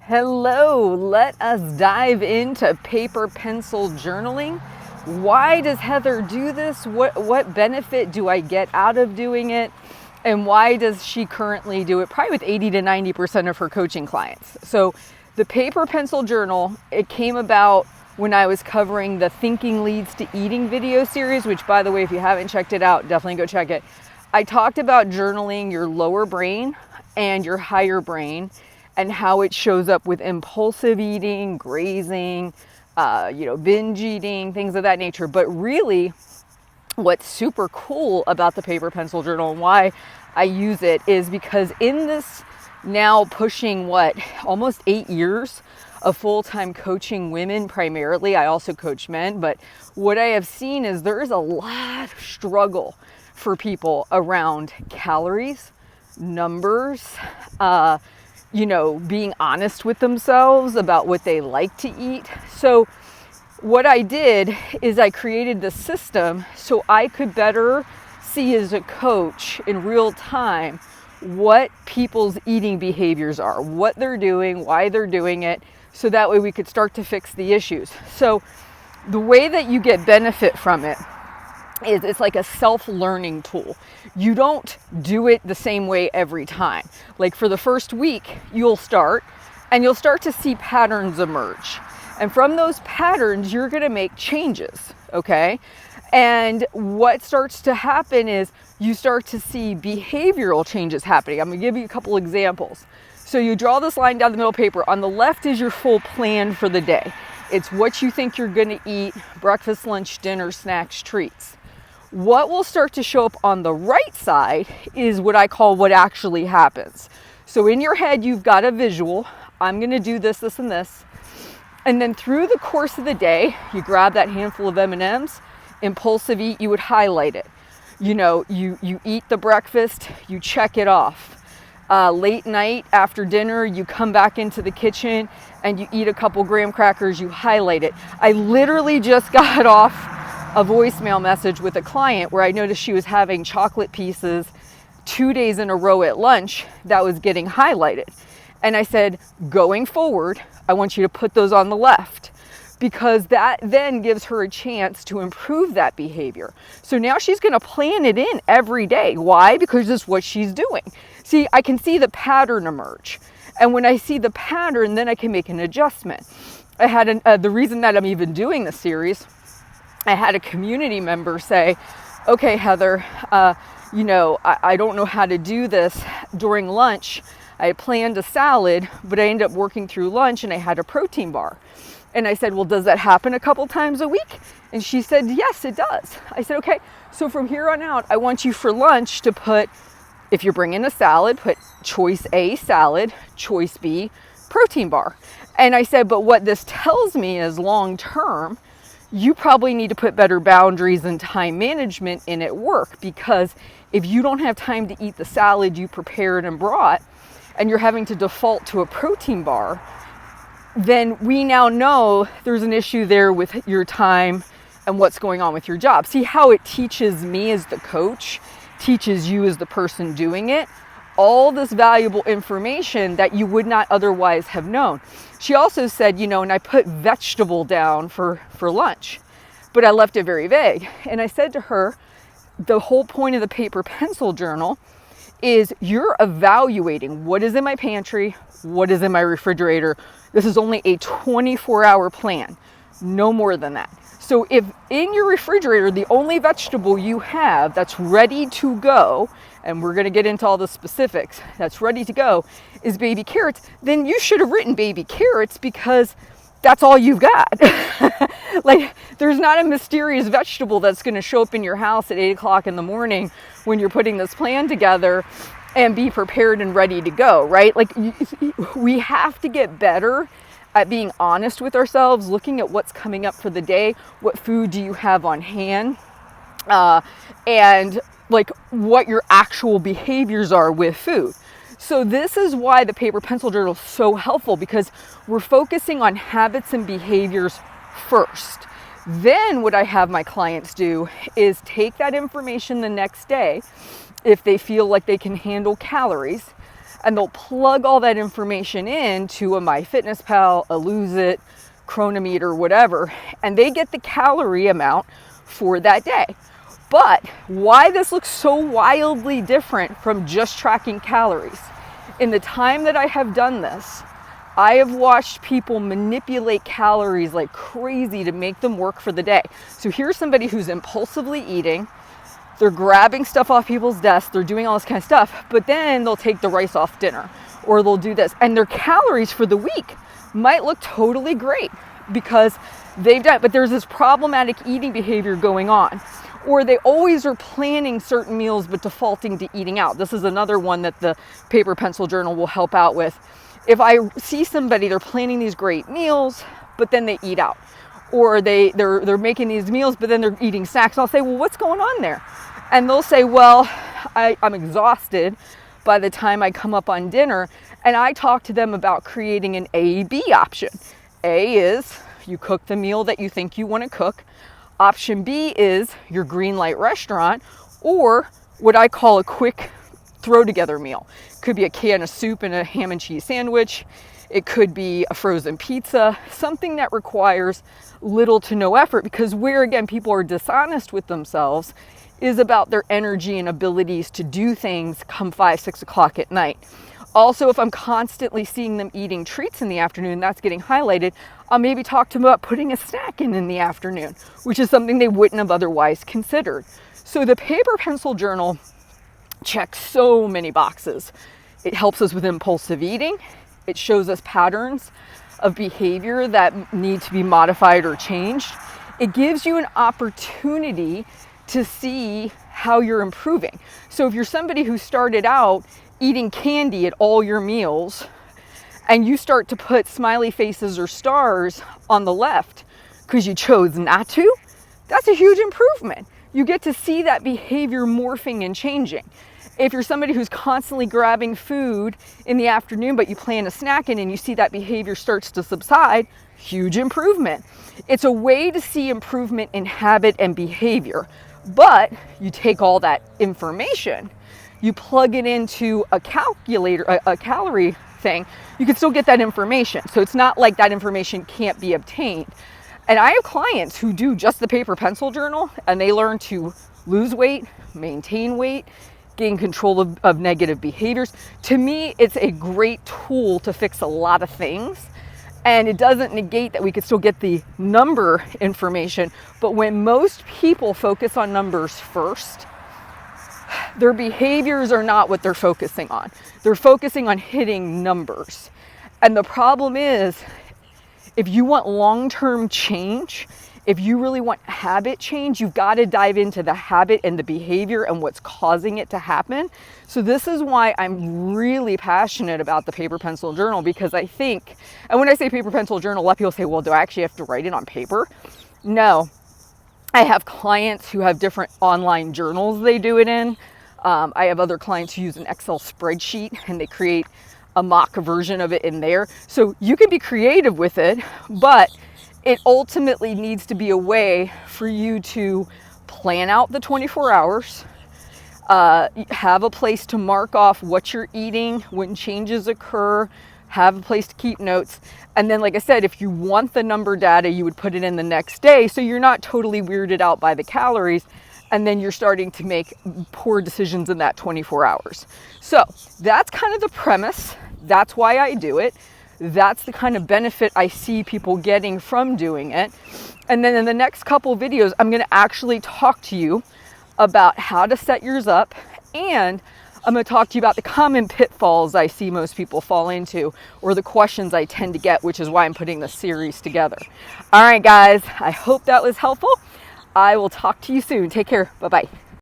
Hello, let us dive into paper pencil journaling. Why does Heather do this? What benefit do I get out of doing it? And why does she currently do it probably with 80 to 90% of her coaching clients? So the paper pencil journal, it came about when I was covering the Thinking Leads to Eating video series, which, by the way, if you haven't checked it out, definitely go check it. I talked about journaling your lower brain and your higher brain and how it shows up with impulsive eating, grazing, binge eating, things of that nature. But really, what's super cool about the paper pencil journal and why I use it is because in this now pushing almost 8 years of full-time coaching women primarily, I also coach men, but what I have seen is there is a lot of struggle for people around calories, numbers, being honest with themselves about what they like to eat. So what I did is I created the system so I could better see as a coach in real time what people's eating behaviors are, what they're doing, why they're doing it, so that way we could start to fix the issues. So the way that you get benefit from it is it's like a self-learning tool. You don't do it the same way every time. Like for the first week, you'll start to see patterns emerge. And from those patterns, you're going to make changes, okay? And what starts to happen is you start to see behavioral changes happening. I'm going to give you a couple examples. So you draw this line down the middle of the paper. On the left is your full plan for the day. It's what you think you're going to eat, breakfast, lunch, dinner, snacks, treats. What will start to show up on the right side is what I call what actually happens. So in your head, you've got a visual. I'm going to do this, this, and this. And then through the course of the day, you grab that handful of M&Ms, impulsive eat, you would highlight it. You eat the breakfast, you check it off. Late night after dinner, you come back into the kitchen and you eat a couple graham crackers, you highlight it. I literally just got off a voicemail message with a client where I noticed she was having chocolate pieces 2 days in a row at lunch that was getting highlighted. And I said, going forward, I want you to put those on the left, because that then gives her a chance to improve that behavior. So now she's going to plan it in every day. Why? Because it's what she's doing. See, I can see the pattern emerge. And when I see the pattern, then I can make an adjustment. I had the reason that I'm even doing this series, I had a community member say, okay, Heather, I don't know how to do this during lunch. I had planned a salad, but I ended up working through lunch and I had a protein bar. And I said, well, does that happen a couple times a week? And she said, yes, it does. I said, okay, so from here on out, I want you for lunch to put, if you're bringing a salad, put choice A salad, choice B protein bar. And I said, but what this tells me is long term, you probably need to put better boundaries and time management in at work, because if you don't have time to eat the salad you prepared and brought, and you're having to default to a protein bar, then we now know there's an issue there with your time and what's going on with your job. See how it teaches me as the coach, teaches you as the person doing it, all this valuable information that you would not otherwise have known. She also said, and I put vegetable down for lunch, but I left it very vague. And I said to her, the whole point of the paper pencil journal is you're evaluating what is in my pantry, what is in my refrigerator. This is only a 24-hour plan, no more than that. So if in your refrigerator, the only vegetable you have that's ready to go, and we're going to get into all the specifics, that's ready to go, is baby carrots, then you should have written baby carrots, because that's all you've got. Like, there's not a mysterious vegetable that's going to show up in your house at 8 o'clock in the morning when you're putting this plan together and be prepared and ready to go, right? Like, we have to get better at being honest with ourselves, looking at what's coming up for the day, what food do you have on hand, and like what your actual behaviors are with food. So this is why the paper pencil journal is so helpful, because we're focusing on habits and behaviors first. Then what I have my clients do is take that information the next day, if they feel like they can handle calories, and they'll plug all that information into a MyFitnessPal, a Lose It, Chronometer, whatever, and they get the calorie amount for that day. But why this looks so wildly different from just tracking calories? In the time that I have done this, I have watched people manipulate calories like crazy to make them work for the day. So here's somebody who's impulsively eating. They're grabbing stuff off people's desks. They're doing all this kind of stuff, but then they'll take the rice off dinner, or they'll do this. And their calories for the week might look totally great because they've done it, but there's this problematic eating behavior going on. Or they always are planning certain meals but defaulting to eating out. This is another one that the Paper Pencil Journal will help out with. If I see somebody, they're planning these great meals, but then they eat out. Or they're making these meals, but then they're eating snacks. I'll say, well, what's going on there? And they'll say, well, I'm exhausted by the time I come up on dinner. And I talk to them about creating an A-B option. A is you cook the meal that you think you want to cook. Option B is your green light restaurant, or what I call a quick throw together meal. Could be a can of soup and a ham and cheese sandwich. It could be a frozen pizza, something that requires little to no effort, because where again people are dishonest with themselves is about their energy and abilities to do things come 5, 6 o'clock at night. Also, if I'm constantly seeing them eating treats in the afternoon, that's getting highlighted. I'll maybe talk to them about putting a snack in the afternoon, which is something they wouldn't have otherwise considered. So the Paper Pencil Journal checks so many boxes. It helps us with impulsive eating. It shows us patterns of behavior that need to be modified or changed. It gives you an opportunity to see how you're improving. So if you're somebody who started out eating candy at all your meals, and you start to put smiley faces or stars on the left because you chose not to, that's a huge improvement. You get to see that behavior morphing and changing. If you're somebody who's constantly grabbing food in the afternoon, but you plan a snack in and you see that behavior starts to subside, huge improvement. It's a way to see improvement in habit and behavior, but you take all that information, you plug it into a calculator, a calorie thing, you can still get that information. So it's not like that information can't be obtained. And I have clients who do just the Paper Pencil Journal, and they learn to lose weight, maintain weight, gain control of negative behaviors. To me, it's a great tool to fix a lot of things. And it doesn't negate that we could still get the number information. But when most people focus on numbers first, their behaviors are not what they're focusing on. They're focusing on hitting numbers. And the problem is, if you want long-term change, if you really want habit change, you've got to dive into the habit and the behavior and what's causing it to happen. So this is why I'm really passionate about the Paper Pencil Journal, because I think, and when I say Paper Pencil Journal, a lot of people say, well, do I actually have to write it on paper? No. I have clients who have different online journals they do it in. I have other clients who use an Excel spreadsheet and they create a mock version of it in there. So you can be creative with it, but it ultimately needs to be a way for you to plan out the 24 hours, have a place to mark off what you're eating when changes occur, have a place to keep notes. And then, like I said, if you want the number data, you would put it in the next day so you're not totally weirded out by the calories, and then you're starting to make poor decisions in that 24 hours. So that's kind of the premise. That's why I do it. That's the kind of benefit I see people getting from doing it. And then in the next couple videos, I'm going to actually talk to you about how to set yours up, and I'm going to talk to you about the common pitfalls I see most people fall into, or the questions I tend to get, which is why I'm putting this series together. All right, guys, I hope that was helpful. I will talk to you soon. Take care. Bye-bye.